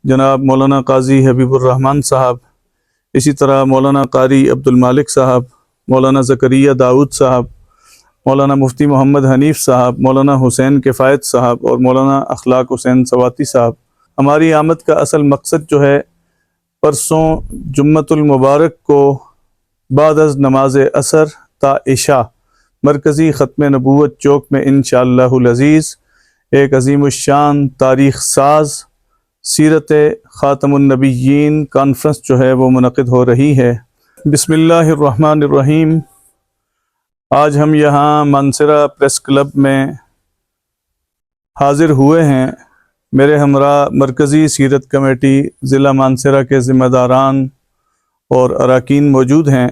جناب مولانا قاضی حبیب الرحمن صاحب، اسی طرح مولانا قاری عبد المالک صاحب، مولانا زکریا داؤد صاحب، مولانا مفتی محمد حنیف صاحب، مولانا حسین کفایت صاحب اور مولانا اخلاق حسین سواتی صاحب۔ ہماری آمد کا اصل مقصد جو ہے، پرسوں جمعۃ المبارک کو بعد از نماز عصر تا عشاء مرکزی ختم نبوت چوک میں انشاءاللہ العزیز ایک عظیم الشان تاریخ ساز سیرت خاتم النبیین کانفرنس جو ہے وہ منعقد ہو رہی ہے۔ بسم اللہ الرحمن الرحیم۔ آج ہم یہاں مانسرا پریس کلب میں حاضر ہوئے ہیں۔ میرے ہمراہ مرکزی سیرت کمیٹی ضلع مانسرا کے ذمہ داران اور اراکین موجود ہیں،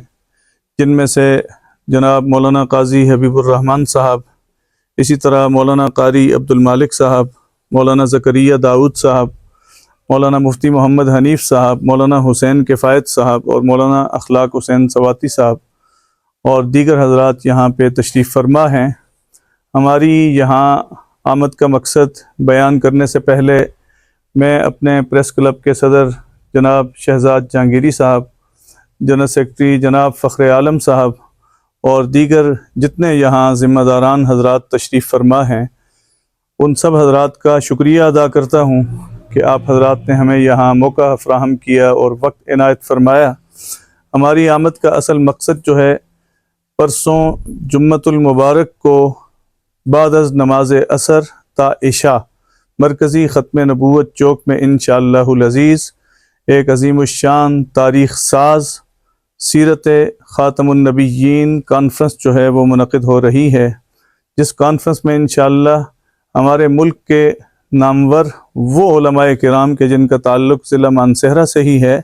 جن میں سے جناب مولانا قاضی حبیب الرحمن صاحب، اسی طرح مولانا قاری عبد المالک صاحب، مولانا زکریا داؤد صاحب، مولانا مفتی محمد حنیف صاحب، مولانا حسین کفایت صاحب اور مولانا اخلاق حسین سواتی صاحب اور دیگر حضرات یہاں پہ تشریف فرما ہیں۔ ہماری یہاں آمد کا مقصد بیان کرنے سے پہلے میں اپنے پریس کلب کے صدر جناب شہزاد جہانگیری صاحب، جنرل سیکرٹری جناب فخر عالم صاحب اور دیگر جتنے یہاں ذمہ داران حضرات تشریف فرما ہیں، ان سب حضرات کا شکریہ ادا کرتا ہوں کہ آپ حضرات نے ہمیں یہاں موقع فراہم کیا اور وقت عنایت فرمایا۔ ہماری آمد کا اصل مقصد جو ہے، پرسوں جمعۃ المبارک کو بعد از نماز عصر تا عشاء مرکزی ختم نبوت چوک میں انشاءاللہ العزیز ایک عظیم الشان تاریخ ساز سیرت خاتم النبیین کانفرنس جو ہے وہ منعقد ہو رہی ہے، جس کانفرنس میں انشاءاللہ ہمارے ملک کے نامور وہ علماء کرام کے جن کا تعلق ضلع مانسہرہ سے ہی ہے،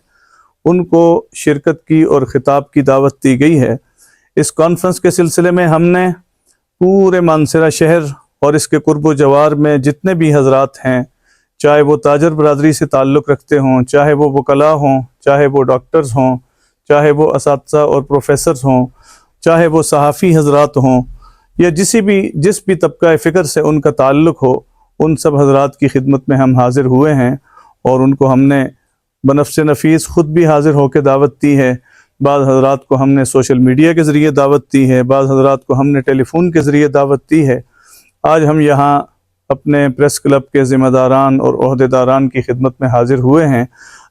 ان کو شرکت کی اور خطاب کی دعوت دی گئی ہے۔ اس کانفرنس کے سلسلے میں ہم نے پورے مانسہرہ شہر اور اس کے قرب و جوار میں جتنے بھی حضرات ہیں، چاہے وہ تاجر برادری سے تعلق رکھتے ہوں، چاہے وہ وکلاء ہوں، چاہے وہ ڈاکٹرز ہوں، چاہے وہ اساتذہ اور پروفیسرز ہوں، چاہے وہ صحافی حضرات ہوں، یا جس بھی طبقہ فکر سے ان کا تعلق ہو، ان سب حضرات کی خدمت میں ہم حاضر ہوئے ہیں اور ان کو ہم نے بنفس نفیس خود بھی حاضر ہو کے دعوت دی ہے۔ بعض حضرات کو ہم نے سوشل میڈیا کے ذریعے دعوت دی ہے، بعض حضرات کو ہم نے ٹیلی فون کے ذریعے دعوت دی ہے۔ آج ہم یہاں اپنے پریس کلب کے ذمہ داران اور عہدیداران کی خدمت میں حاضر ہوئے ہیں،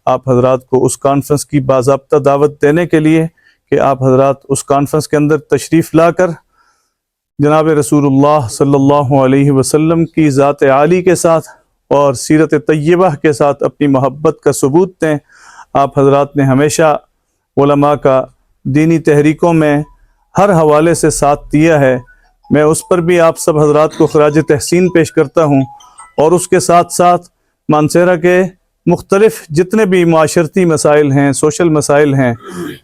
آپ حضرات کو اس کانفرنس کی باضابطہ دعوت دینے کے لیے کہ آپ حضرات اس کانفرنس کے اندر تشریف لا کر جناب رسول اللہ صلی اللہ علیہ وسلم کی ذات عالی کے ساتھ اور سیرت طیبہ کے ساتھ اپنی محبت کا ثبوت دیں۔ آپ حضرات نے ہمیشہ علماء کا دینی تحریکوں میں ہر حوالے سے ساتھ دیا ہے، میں اس پر بھی آپ سب حضرات کو خراج تحسین پیش کرتا ہوں، اور اس کے ساتھ ساتھ مانسہرہ کے مختلف جتنے بھی معاشرتی مسائل ہیں، سوشل مسائل ہیں،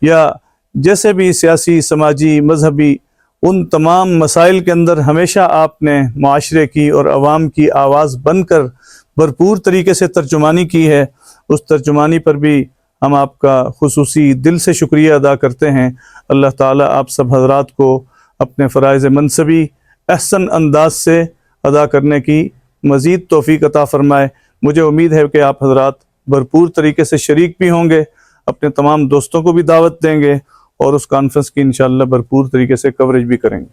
یا جیسے بھی سیاسی، سماجی، مذہبی، ان تمام مسائل کے اندر ہمیشہ آپ نے معاشرے کی اور عوام کی آواز بن کر بھرپور طریقے سے ترجمانی کی ہے۔ اس ترجمانی پر بھی ہم آپ کا خصوصی دل سے شکریہ ادا کرتے ہیں۔ اللہ تعالیٰ آپ سب حضرات کو اپنے فرائض منصبی احسن انداز سے ادا کرنے کی مزید توفیق عطا فرمائے۔ مجھے امید ہے کہ آپ حضرات بھرپور طریقے سے شریک بھی ہوں گے، اپنے تمام دوستوں کو بھی دعوت دیں گے اور اس کانفرنس کی انشاءاللہ بھرپور طریقے سے کوریج بھی کریں گے۔